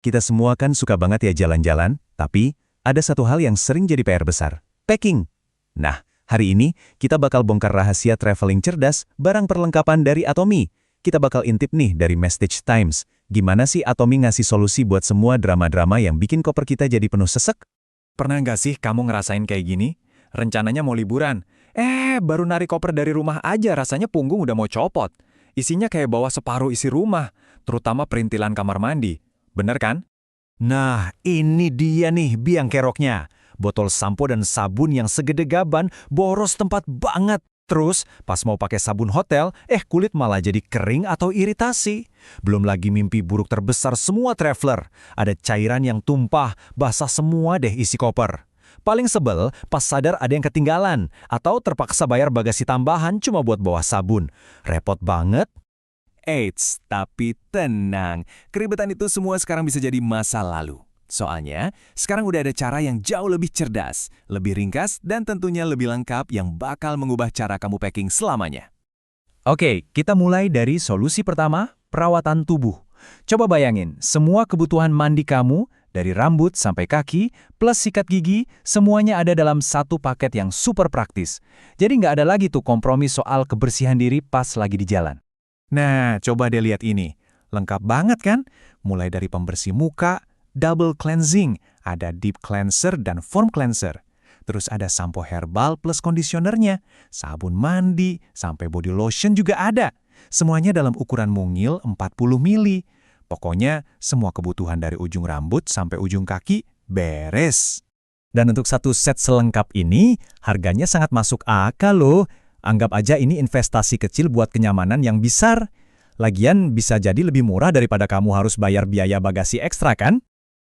Kita semua kan suka banget ya jalan-jalan, tapi ada satu hal yang sering jadi PR besar, packing. Nah, hari ini kita bakal bongkar rahasia traveling cerdas barang perlengkapan dari Atomy. Kita bakal intip nih dari Message Times, gimana sih Atomy ngasih solusi buat semua drama-drama yang bikin koper kita jadi penuh sesek? Pernah nggak sih kamu ngerasain kayak gini? Rencananya mau liburan. Baru narik koper dari rumah aja rasanya punggung udah mau copot. Isinya kayak bawa separuh isi rumah, terutama perintilan kamar mandi. Bener kan? Nah, ini dia nih biang keroknya. Botol sampo dan sabun yang segede gaban boros tempat banget. Terus, pas mau pakai sabun hotel, kulit malah jadi kering atau iritasi. Belum lagi mimpi buruk terbesar semua traveler. Ada cairan yang tumpah, basah semua deh isi koper. Paling sebel pas sadar ada yang ketinggalan, atau terpaksa bayar bagasi tambahan cuma buat bawa sabun. Repot banget. Eits, tapi tenang. Keribetan itu semua sekarang bisa jadi masa lalu. Soalnya, sekarang udah ada cara yang jauh lebih cerdas, lebih ringkas, dan tentunya lebih lengkap yang bakal mengubah cara kamu packing selamanya. Oke, kita mulai dari solusi pertama, perawatan tubuh. Coba bayangin, semua kebutuhan mandi kamu, dari rambut sampai kaki, plus sikat gigi, semuanya ada dalam satu paket yang super praktis. Jadi nggak ada lagi tuh kompromi soal kebersihan diri pas lagi di jalan. Nah, coba deh lihat ini. Lengkap banget kan? Mulai dari pembersih muka, double cleansing, ada deep cleanser dan foam cleanser. Terus ada sampo herbal plus kondisionernya, sabun mandi, sampai body lotion juga ada. Semuanya dalam ukuran mungil 40 mili. Pokoknya semua kebutuhan dari ujung rambut sampai ujung kaki beres. Dan untuk satu set selengkap ini, harganya sangat masuk akal loh. Anggap aja ini investasi kecil buat kenyamanan yang besar. Lagian bisa jadi lebih murah daripada kamu harus bayar biaya bagasi ekstra kan?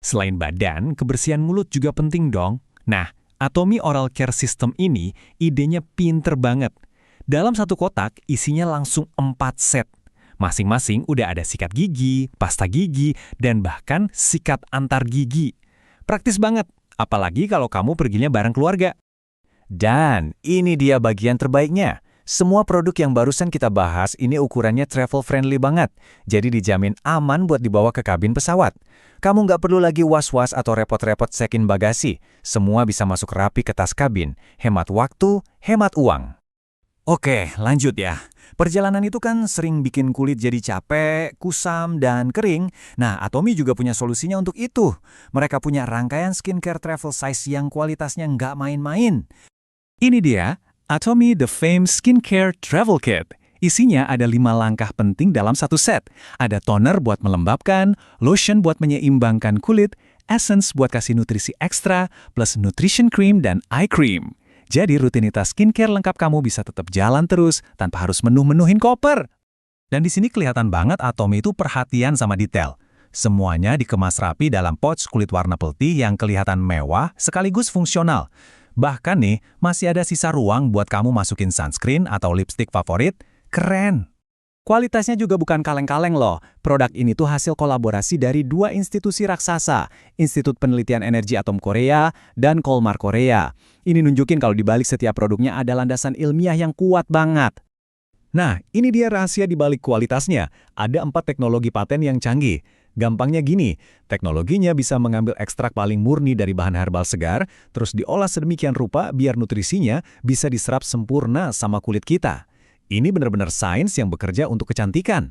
Selain badan, kebersihan mulut juga penting dong. Nah, Atomy Oral Care System ini idenya pinter banget. Dalam satu kotak isinya langsung 4 set. Masing-masing udah ada sikat gigi, pasta gigi, dan bahkan sikat antar gigi. Praktis banget, apalagi kalau kamu perginya bareng keluarga. Dan ini dia bagian terbaiknya. Semua produk yang barusan kita bahas ini ukurannya travel friendly banget. Jadi dijamin aman buat dibawa ke kabin pesawat. Kamu nggak perlu lagi was-was atau repot-repot check-in bagasi. Semua bisa masuk rapi ke tas kabin. Hemat waktu, hemat uang. Oke, lanjut ya. Perjalanan itu kan sering bikin kulit jadi capek, kusam, dan kering. Nah, Atomy juga punya solusinya untuk itu. Mereka punya rangkaian skincare travel size yang kualitasnya nggak main-main. Ini dia, Atomy The Fame Skincare Travel Kit. Isinya ada 5 langkah penting dalam satu set. Ada toner buat melembabkan, lotion buat menyeimbangkan kulit, essence buat kasih nutrisi ekstra, plus nutrition cream dan eye cream. Jadi rutinitas skincare lengkap kamu bisa tetap jalan terus tanpa harus menuhin koper. Dan di sini kelihatan banget Atomy itu perhatian sama detail. Semuanya dikemas rapi dalam pouch kulit warna putih yang kelihatan mewah sekaligus fungsional. Bahkan nih, masih ada sisa ruang buat kamu masukin sunscreen atau lipstick favorit. Keren! Kualitasnya juga bukan kaleng-kaleng loh. Produk ini tuh hasil kolaborasi dari 2 institusi raksasa, Institut Penelitian Energi Atom Korea dan Kolmar Korea. Ini nunjukin kalau di balik setiap produknya ada landasan ilmiah yang kuat banget. Nah, ini dia rahasia di balik kualitasnya. Ada 4 teknologi paten yang canggih. Gampangnya gini, teknologinya bisa mengambil ekstrak paling murni dari bahan herbal segar, terus diolah sedemikian rupa biar nutrisinya bisa diserap sempurna sama kulit kita. Ini benar-benar sains yang bekerja untuk kecantikan.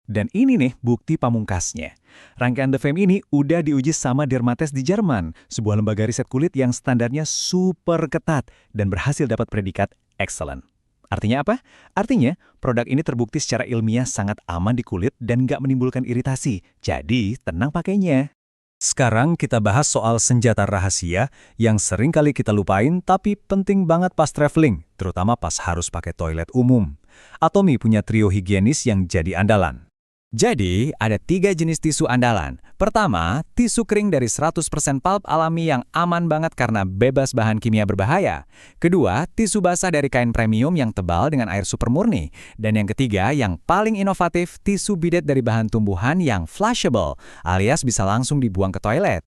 Dan ini nih bukti pamungkasnya. Rangkaian The Fame ini udah diuji sama Dermates di Jerman, sebuah lembaga riset kulit yang standarnya super ketat dan berhasil dapat predikat excellent. Artinya apa? Artinya, produk ini terbukti secara ilmiah sangat aman di kulit dan nggak menimbulkan iritasi. Jadi, tenang pakainya. Sekarang kita bahas soal senjata rahasia yang sering kali kita lupain tapi penting banget pas traveling, terutama pas harus pakai toilet umum. Atomy punya trio higienis yang jadi andalan. Jadi, ada 3 jenis tisu andalan. Pertama, tisu kering dari 100% pulp alami yang aman banget karena bebas bahan kimia berbahaya. Kedua, tisu basah dari kain premium yang tebal dengan air super murni. Dan yang ketiga, yang paling inovatif, tisu bidet dari bahan tumbuhan yang flushable, alias bisa langsung dibuang ke toilet.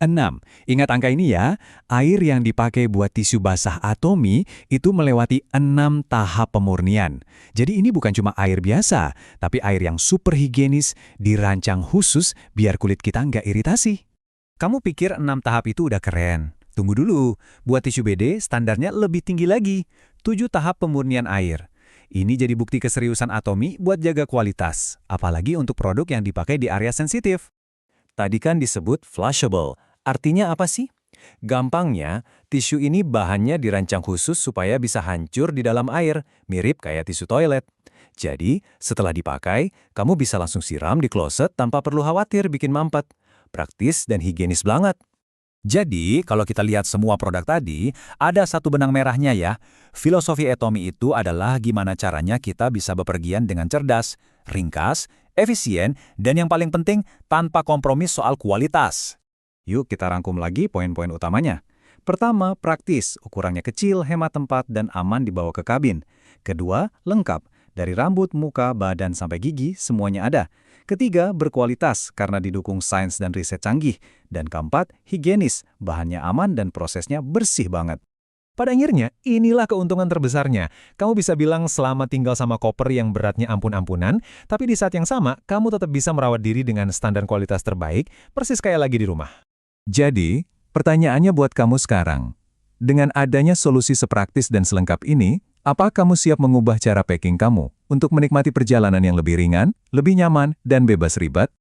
6. Ingat angka ini ya, air yang dipakai buat tisu basah Atomy itu melewati 6 tahap pemurnian. Jadi ini bukan cuma air biasa, tapi air yang super higienis, dirancang khusus biar kulit kita nggak iritasi. Kamu pikir 6 tahap itu udah keren? Tunggu dulu, buat tisu BD standarnya lebih tinggi lagi, 7 tahap pemurnian air. Ini jadi bukti keseriusan Atomy buat jaga kualitas, apalagi untuk produk yang dipakai di area sensitif. Tadi kan disebut flushable. Artinya apa sih? Gampangnya, tisu ini bahannya dirancang khusus supaya bisa hancur di dalam air, mirip kayak tisu toilet. Jadi, setelah dipakai, kamu bisa langsung siram di kloset tanpa perlu khawatir bikin mampet. Praktis dan higienis banget. Jadi, kalau kita lihat semua produk tadi, ada satu benang merahnya ya. Filosofi Atomy itu adalah gimana caranya kita bisa bepergian dengan cerdas, ringkas, efisien, dan yang paling penting, tanpa kompromi soal kualitas. Yuk kita rangkum lagi poin-poin utamanya. Pertama, praktis, ukurannya kecil, hemat tempat, dan aman dibawa ke kabin. Kedua, lengkap, dari rambut, muka, badan, sampai gigi, semuanya ada. Ketiga, berkualitas, karena didukung sains dan riset canggih. Dan keempat, higienis, bahannya aman dan prosesnya bersih banget. Pada akhirnya, inilah keuntungan terbesarnya. Kamu bisa bilang selama tinggal sama koper yang beratnya ampun-ampunan, tapi di saat yang sama, kamu tetap bisa merawat diri dengan standar kualitas terbaik, persis kayak lagi di rumah. Jadi, pertanyaannya buat kamu sekarang. Dengan adanya solusi sepraktis dan selengkap ini, apa kamu siap mengubah cara packing kamu untuk menikmati perjalanan yang lebih ringan, lebih nyaman, dan bebas ribet?